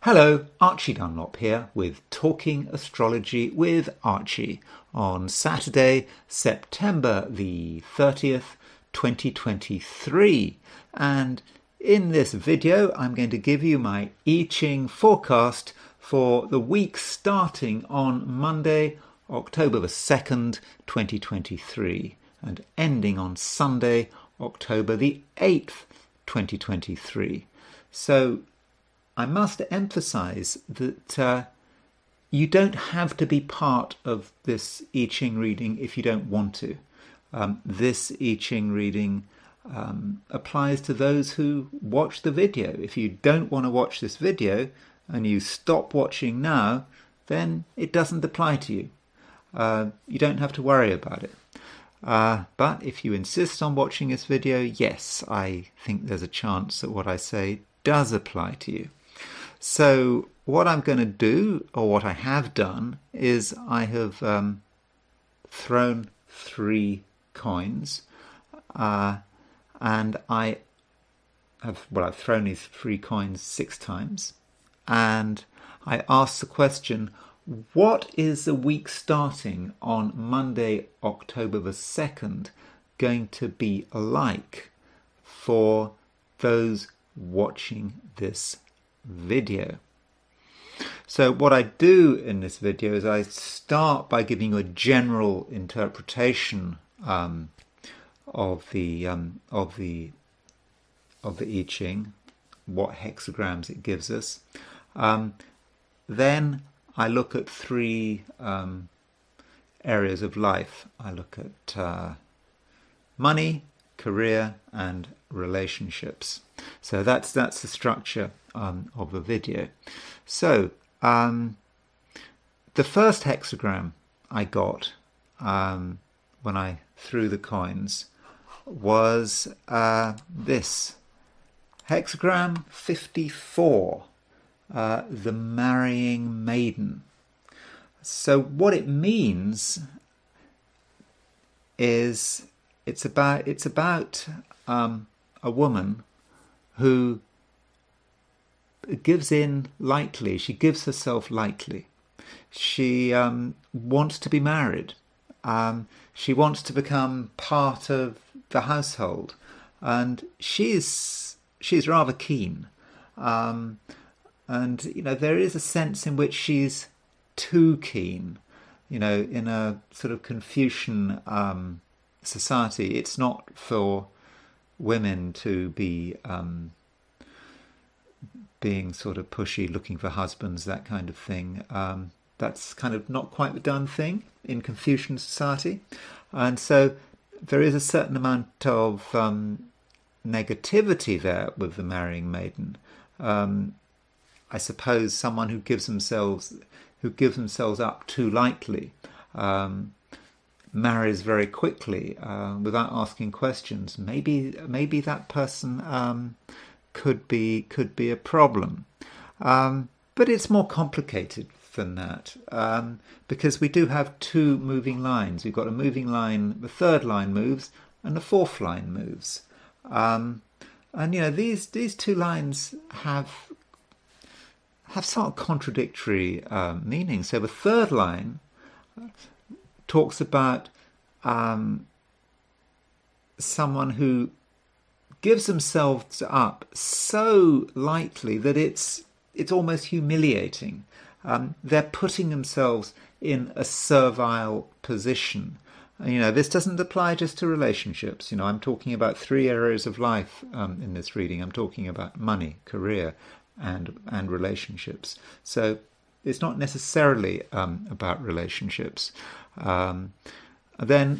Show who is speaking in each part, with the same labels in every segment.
Speaker 1: Hello, Archie Dunlop here with Talking Astrology with Archie on Saturday, September the 30th, 2023. And in this video, I'm going to give you my I Ching forecast for the week starting on Monday, October the 2nd, 2023, and ending on Sunday, October the 8th, 2023. So I must emphasize that you don't have to be part of this I Ching reading if you don't want to. This I Ching reading applies to those who watch the video. If you don't want to watch this video and you stop watching now, then it doesn't apply to you. You don't have to worry about it. But if you insist on watching this video, yes, I think there's a chance that what I say does apply to you. So what I'm going to do, or what I have done, is I have thrown 3 coins, and I've thrown these 3 coins 6 times, and I asked the question, what is the week starting on Monday, October the 2nd, going to be like for those watching this video? So what I do in this video is I start by giving you a general interpretation of the I Ching, what hexagrams it gives us. Then I look at 3 areas of life. I look at money, career, and relationships. So that's the structure of the video. So the first hexagram I got when I threw the coins was this hexagram 54, the marrying maiden. So what it means is it's about a woman who gives in lightly. She gives herself lightly. She wants to be married. She wants to become part of the household, and she's rather keen. And there is a sense in which she's too keen. In a sort of Confucian society, it's not for women to be being sort of pushy, looking for husbands, that kind of thing. That's kind of not quite the done thing in Confucian society. And so there is a certain amount of negativity there with the marrying maiden. I suppose someone who gives themselves up too lightly, marries very quickly without asking questions. Maybe that person could be a problem, but it's more complicated than that, because we do have 2 moving lines. We've got a moving line, the 3rd line moves, and the 4th line moves, and these 2 lines have sort of contradictory meaning. So the 3rd line talks about someone who gives themselves up so lightly that it's almost humiliating. They're putting themselves in a servile position. This doesn't apply just to relationships. I'm talking about 3 areas of life in this reading. I'm talking about money, career, and relationships. So it's not necessarily about relationships. Then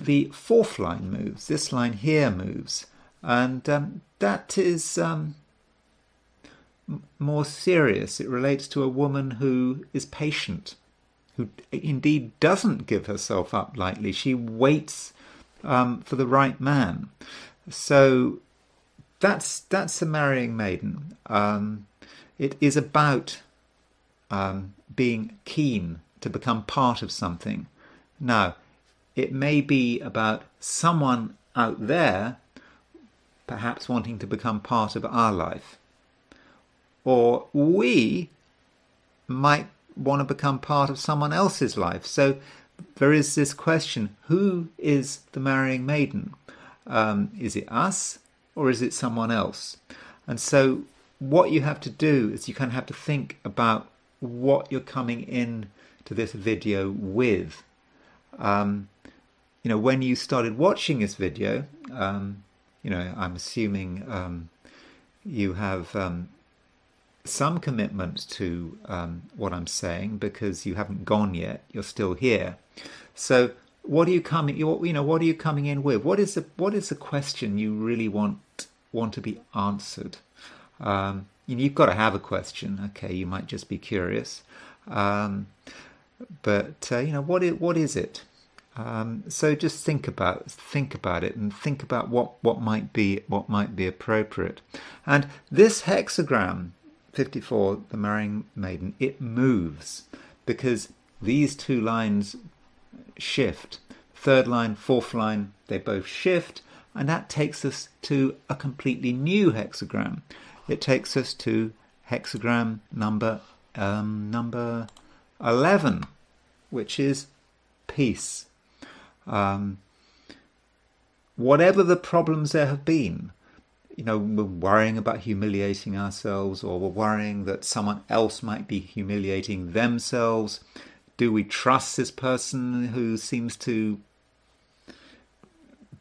Speaker 1: the 4th line moves. This line here moves. And that is more serious. It relates to a woman who is patient, who indeed doesn't give herself up lightly. She waits for the right man. So that's a marrying maiden. It is about being keen to become part of something. Now, it may be about someone out there perhaps wanting to become part of our life. Or we might want to become part of someone else's life. So there is this question, who is the marrying maiden? Is it us or is it someone else? And so what you have to do is you kind of have to think about what you're coming in to this video with. When you started watching this video, I'm assuming you have some commitment to what I'm saying, because you haven't gone yet. You're still here. So what are you coming? What are you coming in with? What is the question you really want to be answered? You've got to have a question. Okay, you might just be curious, but what is it? So just think about it, and think about what might be appropriate. And this hexagram 54, the marrying maiden, it moves because these two lines shift. Third line, fourth line, they both shift, and that takes us to a completely new hexagram. It takes us to hexagram number 11, which is peace. Whatever the problems there have been, we're worrying about humiliating ourselves, or we're worrying that someone else might be humiliating themselves. Do we trust this person who seems to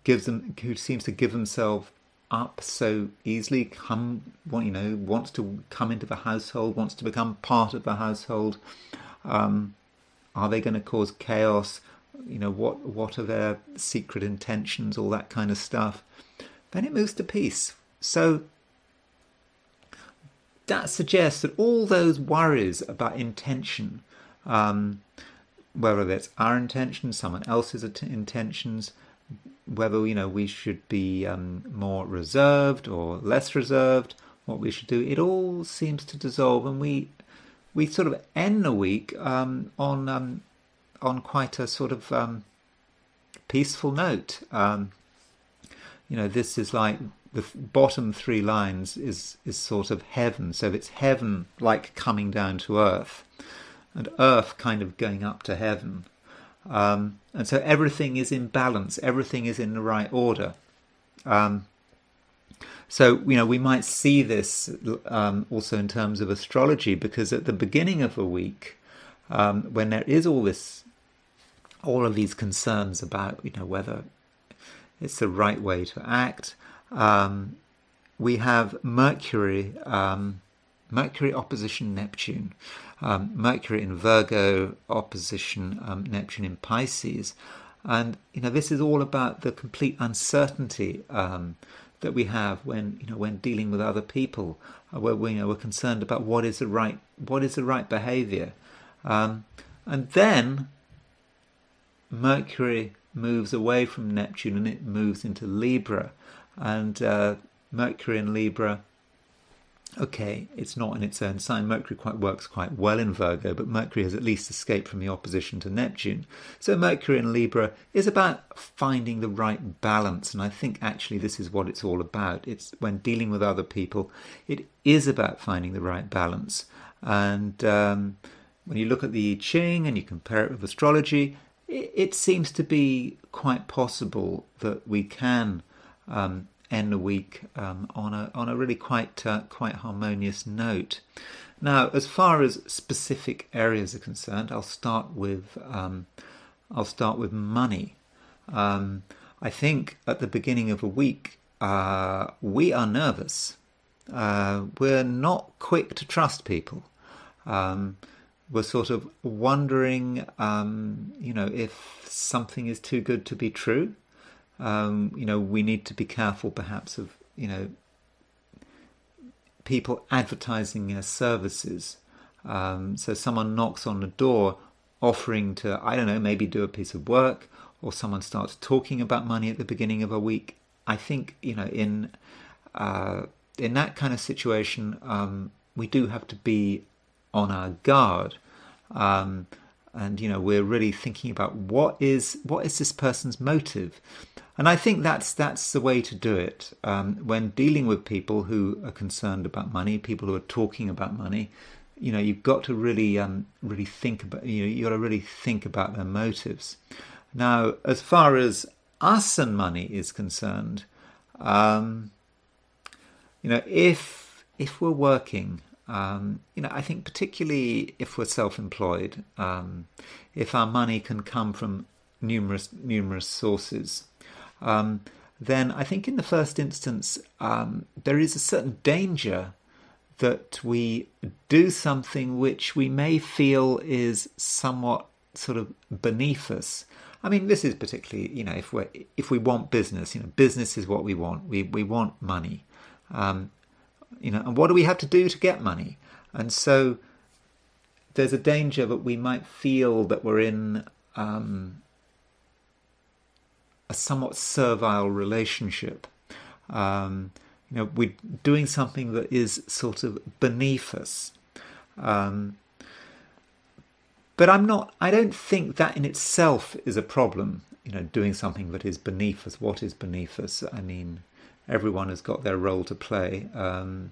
Speaker 1: give themselves up so easily? Wants to come into the household, wants to become part of the household. Are they going to cause chaos? What are their secret intentions? All that kind of stuff. Then it moves to peace. So that suggests that all those worries about intention, whether that's our intentions, someone else's intentions, whether we should be more reserved or less reserved, what we should do, it all seems to dissolve, and we sort of end the week on quite a sort of peaceful note. This is like the bottom three lines is sort of heaven. So it's heaven like coming down to earth, and earth kind of going up to heaven. And so everything is in balance. Everything is in the right order. So we might see this also in terms of astrology, because at the beginning of a week, when there is all of these concerns about whether it's the right way to act, we have Mercury opposition Neptune, Mercury in Virgo opposition Neptune in Pisces, and this is all about the complete uncertainty that we have when dealing with other people, where we're concerned about what is the right behaviour, and then Mercury moves away from Neptune and it moves into Libra, and Mercury in Libra, okay, it's not in its own sign. Mercury works quite well in Virgo, but Mercury has at least escaped from the opposition to Neptune. So Mercury in Libra is about finding the right balance, and I think actually this is what it's all about. It's when dealing with other people, it is about finding the right balance. And when you look at the I Ching and you compare it with astrology, it seems to be quite possible that we can end the week on a really quite harmonious note. Now, as far as specific areas are concerned, I'll start with money. I think at the beginning of a week we are nervous. We're not quick to trust people. We're sort of wondering, if something is too good to be true. We need to be careful, perhaps, of people advertising their services. So someone knocks on the door, offering to, maybe do a piece of work, or someone starts talking about money at the beginning of a week. I think in that kind of situation, we do have to be on our guard, and we're really thinking about what is this person's motive, and I think that's the way to do it when dealing with people who are concerned about money, people who are talking about money. you've got to really really think about, you got to really think about their motives. Now, as far as us and money is concerned, if we're working, I think particularly if we're self-employed, if our money can come from numerous sources, then I think in the first instance there is a certain danger that we do something which we may feel is somewhat sort of beneath us. I mean, this is particularly, if we want business, business is what we want. We want money, and what do we have to do to get money? And so there's a danger that we might feel that we're in a somewhat servile relationship. We're doing something that is sort of beneath us. But I don't think that in itself is a problem, doing something that is beneath us. What is beneath us? I mean, everyone has got their role to play, and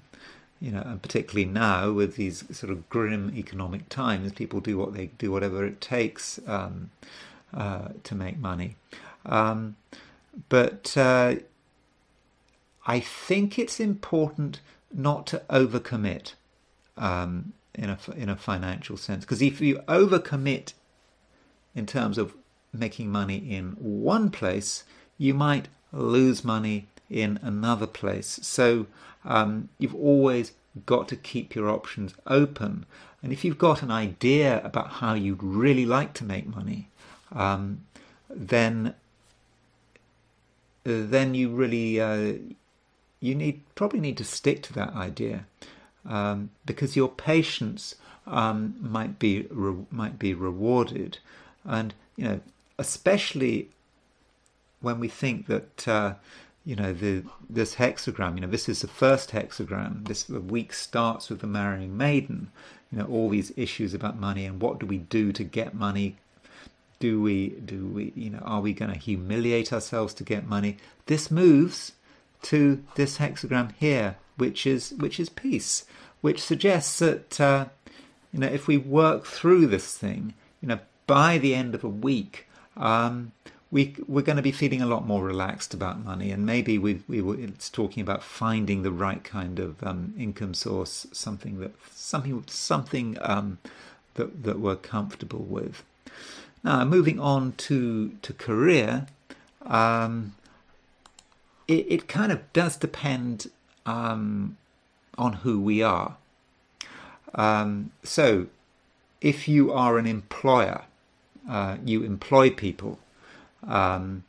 Speaker 1: particularly now with these sort of grim economic times, people do whatever it takes to make money. But I think it's important not to overcommit in a financial sense, because if you overcommit in terms of making money in one place, you might lose money in another place. So you've always got to keep your options open. And if you've got an idea about how you'd really like to make money, then you really probably need to stick to that idea, because your patience might be rewarded, and especially when we think that this hexagram, this is the first hexagram. This week starts with the marrying maiden. All these issues about money and what do we do to get money. Are we going to humiliate ourselves to get money? This moves to this hexagram here, which is peace, which suggests that if we work through this thing, by the end of a week, we're going to be feeling a lot more relaxed about money, and maybe it's talking about finding the right kind of income source, something that we're comfortable with. Now, moving on to career, it kind of does depend on who we are. So, if you are an employer, you employ people, then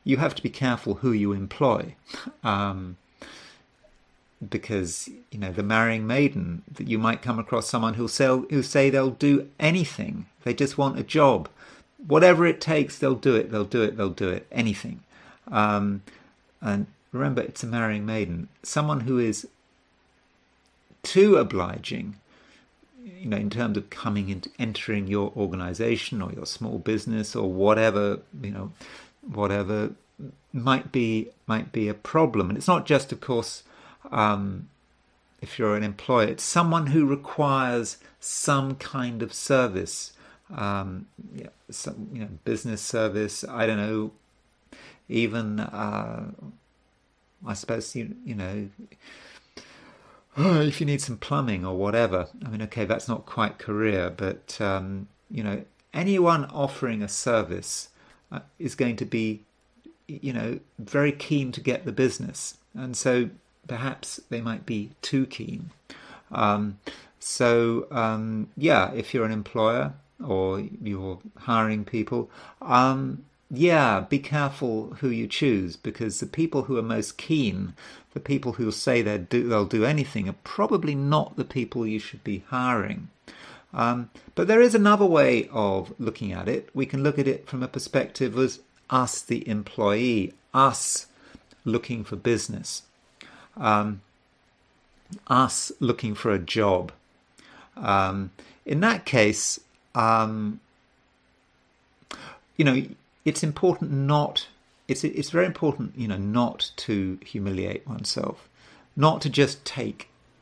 Speaker 1: you have to be careful who you employ, because the marrying maiden, that you might come across someone who say they'll do anything. They just want a job, whatever it takes. They'll do it, anything. And remember, it's a marrying maiden. Someone who is too obliging, in terms of entering your organization or your small business or whatever, whatever might be a problem. And it's not just, of course, if you're an employer, it's someone who requires some kind of service, business service. I don't know, even I suppose if you need some plumbing or whatever. I mean, okay, that's not quite career, but anyone offering a service is going to be very keen to get the business, and so perhaps they might be too keen. If you're an employer or you're hiring people, be careful who you choose, because the people who are most keen, the people who say they'll do anything, are probably not the people you should be hiring. But there is another way of looking at it. We can look at it from a perspective as us, the employee, us looking for business, us looking for a job. In that case, it's important not. It's very important, not to humiliate oneself, not to just take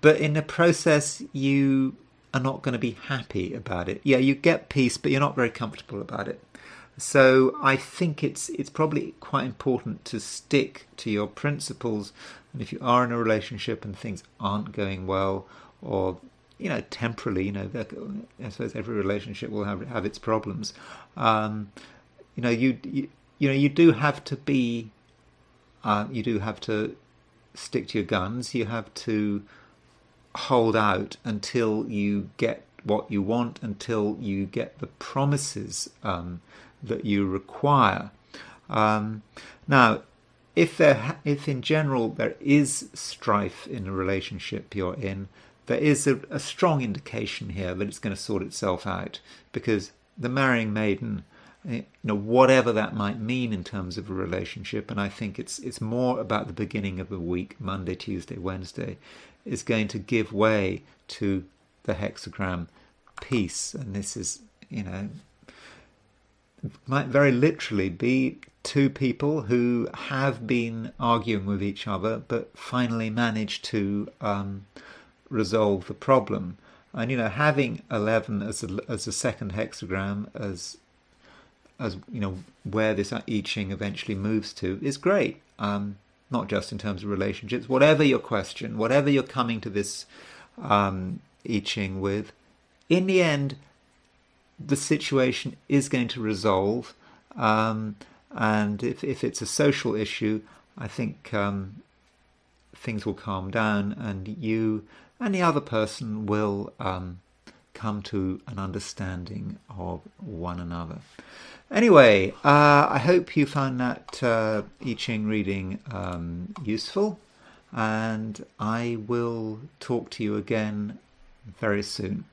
Speaker 1: but in the process, you are not going to be happy about it. Yeah, you get peace, but you're not very comfortable about it. So I think it's probably quite important to stick to your principles. And if you are in a relationship and things aren't going well, or temporarily, I suppose every relationship will have its problems. You do have to be, you do have to stick to your guns. You have to hold out until you get what you want, until you get the promises that you require. Now, if in general there is strife in a relationship you're in, there is a strong indication here that it's going to sort itself out, because the marrying maiden, whatever that might mean in terms of a relationship, and I think it's more about the beginning of the week, Monday, Tuesday, Wednesday, is going to give way to the hexagram peace. And this is, might very literally be two people who have been arguing with each other, but finally managed to resolve the problem. And having 11 as a second hexagram, as where this I Ching eventually moves to, is great. Not just in terms of relationships. Whatever your question, whatever you're coming to this I Ching with, in the end, the situation is going to resolve. And if it's a social issue, I think things will calm down, and you and the other person will come to an understanding of one another. Anyway, I hope you found that I Ching reading useful, and I will talk to you again very soon.